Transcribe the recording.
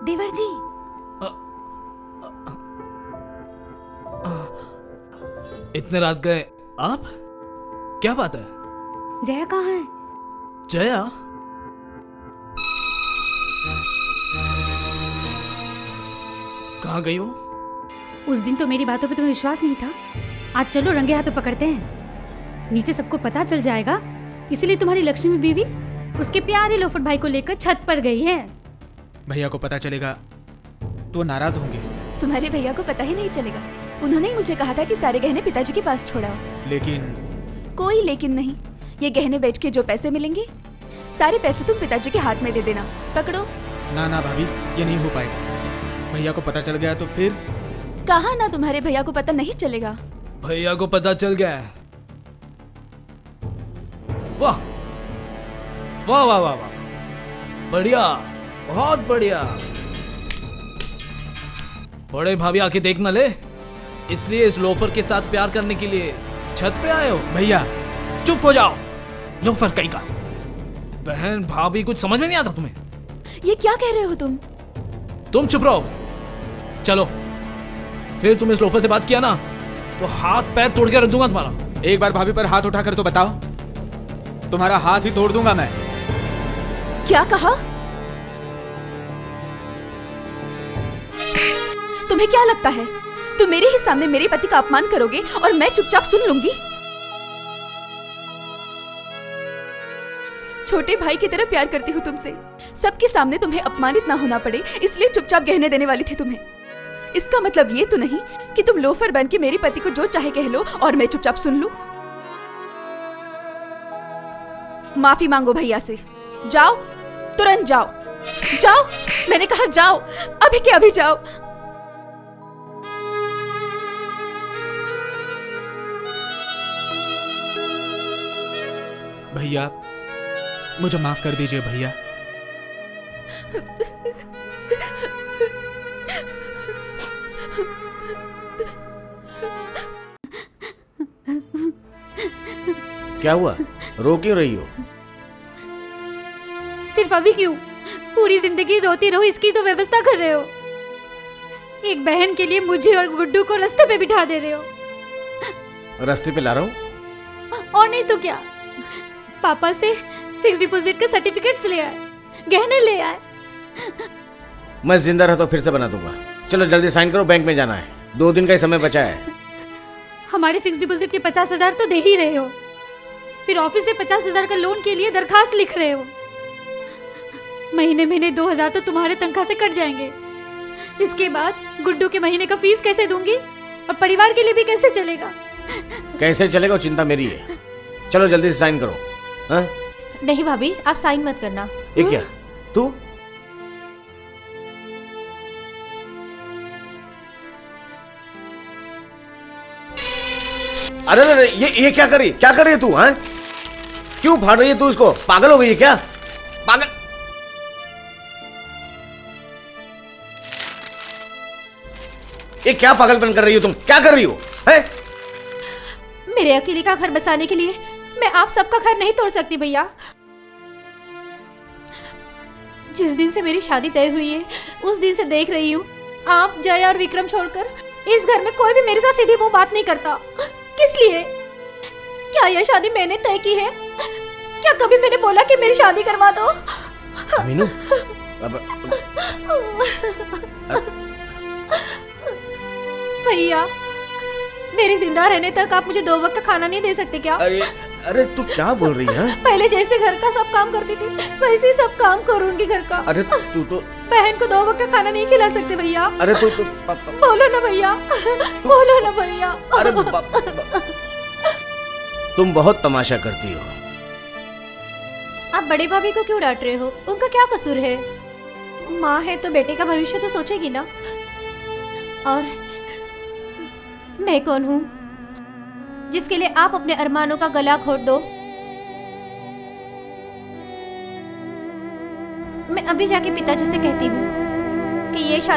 देवर जी। इतने रात गए आप? क्या बात है? जया कहाँ है? जया? कहाँ गई वो? उस दिन तो मेरी बातों पे तुम्हें विश्वास नहीं था। आज चलो रंगे हाथों पकड़ते हैं। नीचे सबको पता चल जाएगा, इसीलिए तुम्हारी लक्ष्मी बीवी उसके प्यारे लोफर भाई को लेकर छत पर गई है। भैया को पता चलेगा तो नाराज होंगे। तुम्हारे भैया को पता ही नहीं चलेगा। उन्होंने ही मुझे कहा था कि सारे गहने पिताजी के पास छोड़ाओ। लेकिन कोई लेकिन नहीं। ये गहने बेच के जो पैसे मिलेंगे, सारे पैसे तुम पिताजी के हाथ में दे देना। पकड़ो। ना ना भाभी, ये नहीं हो पाएगा। भैया को पता चल गया तो फिर? कहा ना तुम्हारे भैया को पता नहीं चलेगा। भैया को पता चल गया है। वाह वाह वाह वाह वाह, बढ़िया, बहुत बढ़िया। बड़े भाभी आके देख न ले, इसलिए इस लोफर के साथ प्यार करने के लिए छत पे आए हो? भैया चुप हो जाओ, लोफर कहीं का। बहन भाभी कुछ समझ में नहीं आता तुम्हें? ये क्या कह रहे हो तुम? तुम चुप रहो। चलो, फिर तुम इस लोफर से बात किया ना तो हाथ पैर तोड़ के रख दूंगा तुम्हारा। एक बार भाभी पर हाथ उठाकर तो बताओ, तुम्हारा हाथ ही तोड़ दूंगा मैं। क्या कहा? तुम्हें क्या लगता है तुम मेरे ही सामने मेरे पति का अपमान करोगे और मैं चुपचाप सुन लूंगी? छोटे भाई की तरह प्यार करती हूँ तुमसे। सबके सामने तुम्हें अपमानित ना होना पड़े, इसलिए चुपचाप गहने देने वाली थी तुम्हें। इसका मतलब ये तो नहीं कि तुम लोफर बन के मेरे पति को जो चाहे कह लो और मैं चुपचाप सुन लूं। माफी मांगो भैया से। जाओ, तुरंत जाओ। जाओ, मैंने कहा जाओ, अभी के अभी जाओ। भैया मुझे माफ कर दीजिए भैया। क्या हुआ? रो क्यों रही हो? सिर्फ अभी क्यों, पूरी जिंदगी रोती रहो इसकी तो व्यवस्था कर रहे हो। एक बहन के लिए मुझे और गुड्डू को रास्ते पे बिठा दे रहे हो। रास्ते पे ला रहा हूँ। और नहीं तो क्या, पापा से फिक्स डिपॉजिट के सर्टिफिकेट्स ले आए, गहने ले आए। मैं जिंदा रहा तो फिर से बना दूंगा। चलो जल्दी साइन करो, बैंक में जाना है। 2 दिन का ही समय बचा है। हमारे फिक्स डिपॉजिट के 50,000 तो दे ही रहे हो, फिर ऑफिस से 50,000 का लोन के लिए दरखास्त लिख रहे हो। महीने महीने 2,000 तो तुम्हारे तनख्वाह से कट जाएंगे। इसके बाद गुड्डू के महीने का फीस कैसे दूंगी और परिवार के लिए भी कैसे चलेगा? कैसे चलेगा चिंता मेरी है। चलो जल्दी से साइन करो। हाँ? नहीं भाभी, आप साइन मत करना। ये क्या? तू? अरे अरे ये क्या कर रही है तू? हाँ, क्यों फाड़ रही है तू इसको? पागल हो गई है क्या? पागल? ये क्या पागलपन कर रही हो तुम? क्या कर रही हो? है? मेरे अकेले का घर बसाने के लिए मैं आप सबका घर नहीं तोड़ सकती भैया। जिस दिन से मेरी शादी तय हुई है उस दिन से देख रही हूँ आप, जया और विक्रम छोड़कर इस घर में कोई भी मेरे साथ सीधी मुंह बात नहीं करता। किस लिए? क्या यह शादी मैंने तय की है? क्या कभी मैंने बोला कि मेरी शादी करवा दो? मीनू, भैया, मेरे जिंदा रहने तक आप मुझे 2 वक्त का खाना नहीं दे सकते क्या? अरे तू क्या बोल रही है? पहले जैसे घर का सब काम करती थी वैसे ही सब काम करूंगी घर का। अरे तू तो बहन को 2 वक्त का खाना नहीं खिला सकते भैया। अरे तू बोलो ना भैया, बोलो ना भैया। अरे तुम बहुत तमाशा करती हो। आप बड़े भाभी को क्यों डांट रहे हो? उनका क्या कसूर है? माँ है तो बेटे का भविष्य तो सोचेगी ना। और मैं कौन हूँ जिसके लिए आप अपने अरमानों का गला घोट दो? मैं अभी जाके पिताजी से कहती हूँ कि ये शादी